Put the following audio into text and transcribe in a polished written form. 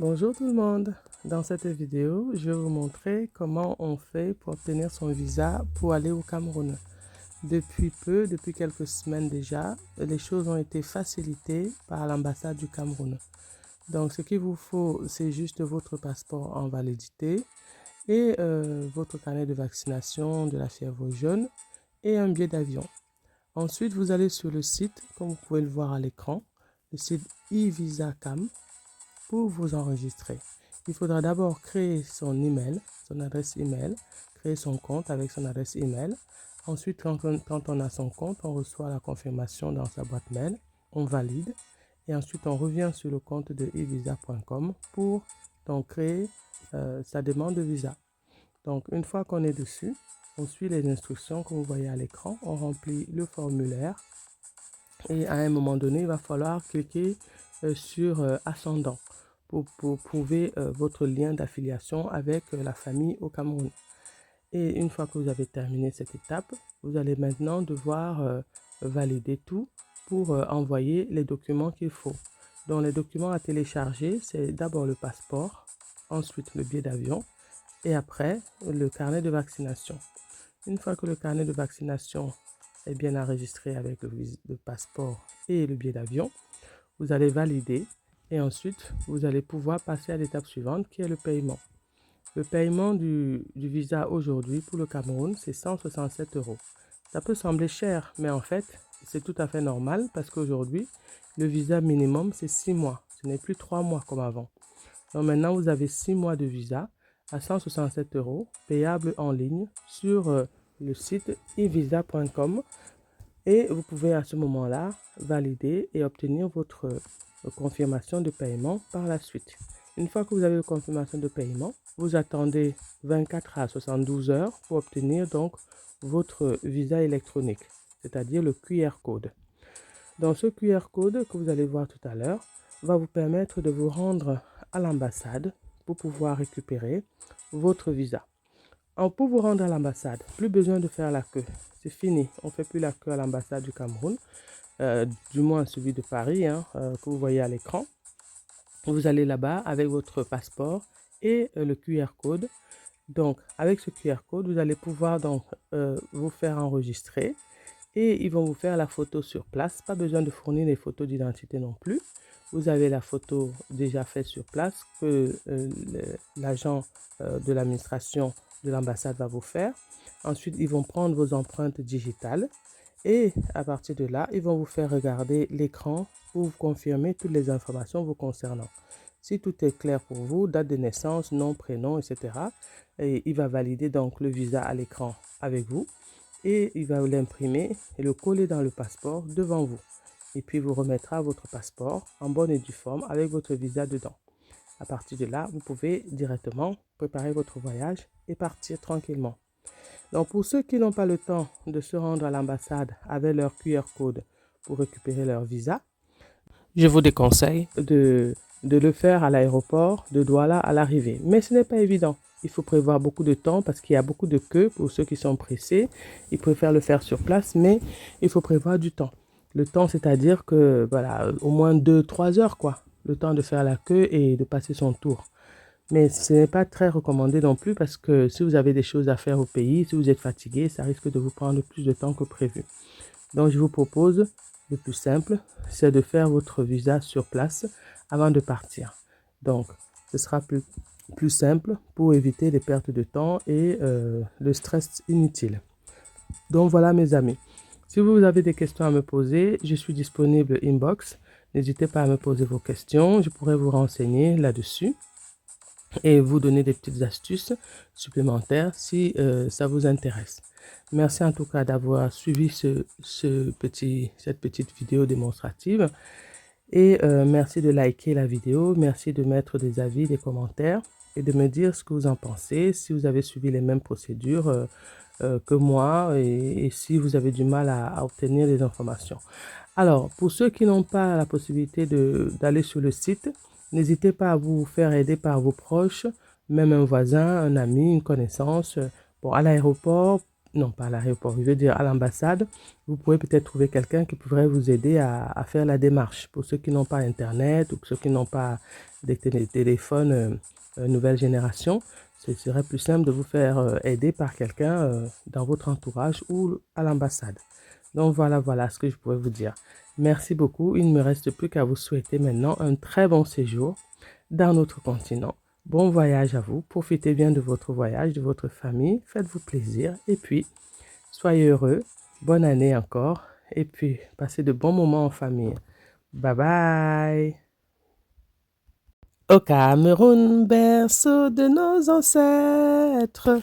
Bonjour tout le monde. Dans cette vidéo, je vais vous montrer comment on fait pour obtenir son visa pour aller au Cameroun. Depuis quelques semaines déjà, les choses ont été facilitées par l'ambassade du Cameroun. Donc, ce qu'il vous faut, c'est juste votre passeport en validité et votre carnet de vaccination de la fièvre jaune et un billet d'avion. Ensuite, vous allez sur le site, comme vous pouvez le voir à l'écran, le site e-visa.cam pour vous enregistrer. Il faudra d'abord créer son email, son adresse email, créer son compte avec son adresse email. Ensuite, quand on a son compte, on reçoit la confirmation dans sa boîte mail, on valide et ensuite on revient sur le compte de evisa.com pour donc créer sa demande de visa. Donc, une fois qu'on est dessus, on suit les instructions que vous voyez à l'écran, on remplit le formulaire et à un moment donné, il va falloir cliquer sur Ascendant pour prouver votre lien d'affiliation avec la famille au Cameroun. Et une fois que vous avez terminé cette étape, vous allez maintenant devoir valider tout pour envoyer les documents qu'il faut. Donc les documents à télécharger, c'est d'abord le passeport, ensuite le billet d'avion et après le carnet de vaccination. Une fois que le carnet de vaccination est bien enregistré avec le passeport et le billet d'avion, vous allez valider et ensuite vous allez pouvoir passer à l'étape suivante qui est le paiement. Le paiement du visa aujourd'hui pour le Cameroun, c'est 167 euros. Ça peut sembler cher, mais en fait, c'est tout à fait normal parce qu'aujourd'hui, le visa minimum, c'est 6 mois. Ce n'est plus 3 mois comme avant. Donc maintenant, vous avez 6 mois de visa à 167 euros, payable en ligne sur le site evisa.com et vous pouvez à ce moment-là valider et obtenir votre confirmation de paiement par la suite. Une fois que vous avez la confirmation de paiement, vous attendez 24 à 72 heures pour obtenir donc votre visa électronique, c'est-à-dire le QR code. Donc ce QR code que vous allez voir tout à l'heure va vous permettre de vous rendre à l'ambassade pour pouvoir récupérer votre visa. Pour vous rendre à l'ambassade, plus besoin de faire la queue. C'est fini, on ne fait plus la queue à l'ambassade du Cameroun, du moins celui de Paris que vous voyez à l'écran. Vous allez là-bas avec votre passeport et le QR code. Donc avec ce QR code, vous allez pouvoir donc vous faire enregistrer et ils vont vous faire la photo sur place. Pas besoin de fournir les photos d'identité non plus. Vous avez la photo déjà faite sur place que l'agent de l'administration de l'ambassade va vous faire. Ensuite, ils vont prendre vos empreintes digitales et à partir de là, ils vont vous faire regarder l'écran pour vous confirmer toutes les informations vous concernant. Si tout est clair pour vous, date de naissance, nom, prénom, etc., et il va valider donc le visa à l'écran avec vous et il va l'imprimer et le coller dans le passeport devant vous. Et puis vous remettra votre passeport en bonne et due forme avec votre visa dedans. À partir de là, vous pouvez directement préparer votre voyage et partir tranquillement. Donc pour ceux qui n'ont pas le temps de se rendre à l'ambassade avec leur QR code pour récupérer leur visa, je vous déconseille de le faire à l'aéroport de Douala à l'arrivée. Mais ce n'est pas évident. Il faut prévoir beaucoup de temps parce qu'il y a beaucoup de queues pour ceux qui sont pressés. Ils préfèrent le faire sur place, mais il faut prévoir du temps. Le temps, c'est-à-dire que, voilà, au moins 2-3 heures, quoi. Le temps de faire la queue et de passer son tour. Mais ce n'est pas très recommandé non plus parce que si vous avez des choses à faire au pays, si vous êtes fatigué, ça risque de vous prendre plus de temps que prévu. Donc, je vous propose le plus simple, c'est de faire votre visa sur place avant de partir. Donc, ce sera plus simple pour éviter les pertes de temps et le stress inutile. Donc, voilà mes amis. Si vous avez des questions à me poser, je suis disponible inbox. N'hésitez pas à me poser vos questions. Je pourrai vous renseigner là-dessus et vous donner des petites astuces supplémentaires si ça vous intéresse. Merci en tout cas d'avoir suivi cette petite vidéo démonstrative et merci de liker la vidéo, merci de mettre des avis, des commentaires et de me dire ce que vous en pensez, si vous avez suivi les mêmes procédures que moi et si vous avez du mal à obtenir des informations. Alors, pour ceux qui n'ont pas la possibilité d'aller sur le site, n'hésitez pas à vous faire aider par vos proches, même un voisin, un ami, une connaissance. Bon, à l'aéroport, non pas à l'aéroport, je veux dire à l'ambassade, vous pouvez peut-être trouver quelqu'un qui pourrait vous aider à faire la démarche. Pour ceux qui n'ont pas Internet ou pour ceux qui n'ont pas des téléphones nouvelle génération, ce serait plus simple de vous faire aider par quelqu'un dans votre entourage ou à l'ambassade. Donc voilà ce que je pourrais vous dire. Merci beaucoup. Il ne me reste plus qu'à vous souhaiter maintenant un très bon séjour dans notre continent. Bon voyage à vous. Profitez bien de votre voyage, de votre famille. Faites-vous plaisir. Et puis, soyez heureux. Bonne année encore. Et puis, passez de bons moments en famille. Bye bye. Au Cameroun, berceau de nos ancêtres.